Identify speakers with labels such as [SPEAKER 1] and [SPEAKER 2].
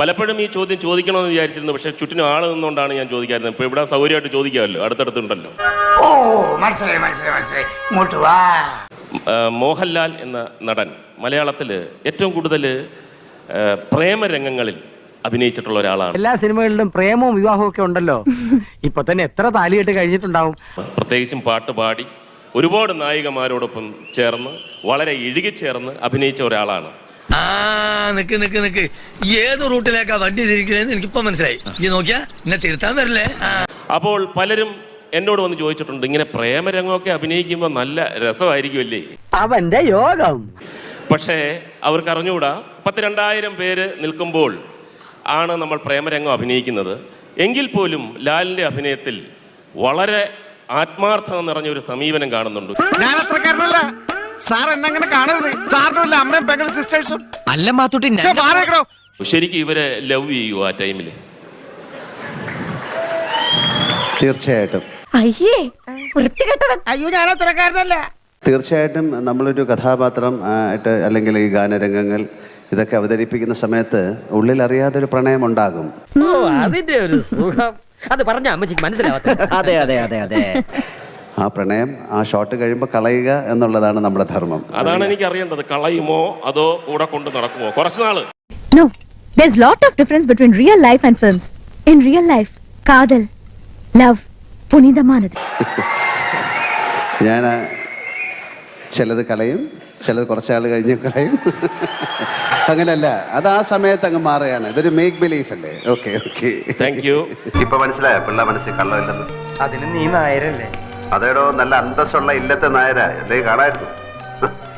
[SPEAKER 1] പലപ്പോഴും ഈ ചോദ്യം ചോദിക്കണമെന്ന് വിചാരിച്ചിരുന്നു, പക്ഷേ ചുറ്റിനും ആൾ നിന്നുകൊണ്ടാണ് ഞാൻ ചോദിക്കാറുള്ളത്. ഇപ്പോൾ ഇവിടെ സൗകര്യമായിട്ട് ചോദിക്കാമല്ലോ, അടുത്തടുത്തുണ്ടല്ലോ.
[SPEAKER 2] ഓ മനസ്സിലായി മനസ്സിലായി മനസ്സിലായി. ഇങ്ങോട്ട് വാ.
[SPEAKER 1] മോഹൻലാൽ എന്ന നടൻ മലയാളത്തിൽ ഏറ്റവും കൂടുതൽ പ്രേമരംഗങ്ങളിൽ അഭിനയിച്ചിട്ടുള്ള ഒരാളാണ്.
[SPEAKER 3] എല്ലാ സിനിമകളിലും പ്രേമവും വിവാഹവും ഒക്കെ ഉണ്ടല്ലോ. ഇപ്പൊ തന്നെ എത്ര താലികെട്ട് കഴിഞ്ഞിട്ടുണ്ടാവും.
[SPEAKER 1] പ്രത്യേകിച്ചും പാട്ട് പാടി ഒരുപാട് നായികമാരോടൊപ്പം ചേർന്ന് വളരെ ഇഴുകിച്ചേർന്ന് അഭിനയിച്ച ഒരാളാണ്.
[SPEAKER 4] നിക്ക് നിക്ക് നിക്ക്, ഏത് റൂട്ടിലേക്കാ വണ്ടി തിരിക്കണേന്ന് എനിക്കിപ്പോ മനസ്സിലായി. ഈ നോക്കിയാ എന്നെ തിരുത്താൻ വരില്ലേ?
[SPEAKER 1] അപ്പോൾ പലരും എന്നോട് വന്ന് ചോദിച്ചിട്ടുണ്ട്, ഇങ്ങനെ പ്രേമരംഗമൊക്കെ അഭിനയിക്കുമ്പോൾ നല്ല രസമായിരിക്കുമല്ലേ?
[SPEAKER 3] അവന്റെ യോഗം.
[SPEAKER 1] പക്ഷേ അവർക്ക് അറിഞ്ഞുകൂടാ, 10,000-2000 പേര് നിൽക്കുമ്പോൾ ആണ് നമ്മൾ പ്രേമരംഗം അഭിനയിക്കുന്നത്. എങ്കിൽ പോലും ലാലിൻ്റെ അഭിനയത്തിൽ വളരെ ആത്മാർത്ഥത നിറഞ്ഞൊരു സമീപനം കാണുന്നുണ്ട്.
[SPEAKER 5] ഞാൻ അത്രക്കാരനല്ല സാർ, എന്നെ കാണരുത്. സാറിനുള്ള അമ്മയും പെങ്ങളും സിസ്റ്റേഴ്സും
[SPEAKER 3] അല്ല മാത്തൂട്ടി.
[SPEAKER 1] ശരിക്കും ഇവരെ ലവ് ചെയ്യുമോ ആ ടൈമിൽ?
[SPEAKER 6] തീർച്ചയായിട്ടും.
[SPEAKER 5] അയ്യോ ഞാൻ അത്രക്കാരനല്ല.
[SPEAKER 6] തീർച്ചയായിട്ടും നമ്മളൊരു കഥാപാത്രം ആയിട്ട് അല്ലെങ്കിൽ ഈ ഗാനരംഗങ്ങൾ ഇതൊക്കെ അവതരിപ്പിക്കുന്ന സമയത്ത് ഉള്ളിൽ അറിയാതെ ഒരു പ്രണയം ഉണ്ടാകും.
[SPEAKER 3] അതിന്റെ ഒരു സുഖം അത് പറഞ്ഞ അമ്മച്ചിക്ക് മനസ്സിലാവട്ടെ. അതെ അതെ അതെ അതെ.
[SPEAKER 6] ആ പ്രണയം ആ ഷോട്ട് കഴിയുമ്പോൾ കളയുക എന്നുള്ളതാണ് നമ്മുടെ ധർമ്മം.
[SPEAKER 1] അതാണ് എനിക്ക് അറിയേണ്ടത്. കളയുമോ അതോ കൂടെ കൊണ്ട് നടക്കുമോ? കുറച്ച് നാള്.
[SPEAKER 7] No, there's lot of difference between real life and films. In real life, കാതൽ, love, പുനിതമാനത്.
[SPEAKER 6] ഞാൻ ചിലത് കളയും, ചിലത് കുറച്ചാൾ കഴിഞ്ഞ് കളയും. അങ്ങനല്ല, അത് ആ സമയത്ത് അങ്ങ് മാറുകയാണ്. ഇതൊരു മേക്ക് ബിലീഫ് അല്ലേ? Okay okay,
[SPEAKER 1] thank you.
[SPEAKER 6] ഇപ്പൊ മനസ്സിലായോ പിള്ള മനസ്സിൽ കള്ളമില്ലെന്ന്?
[SPEAKER 3] അതിന് നീ നായരല്ലേ?
[SPEAKER 6] അതേടോ, നല്ല അന്തസ്സുള്ള ഇല്ലത്തെ നായരാ, എന്തേ കാണായിരുന്നു.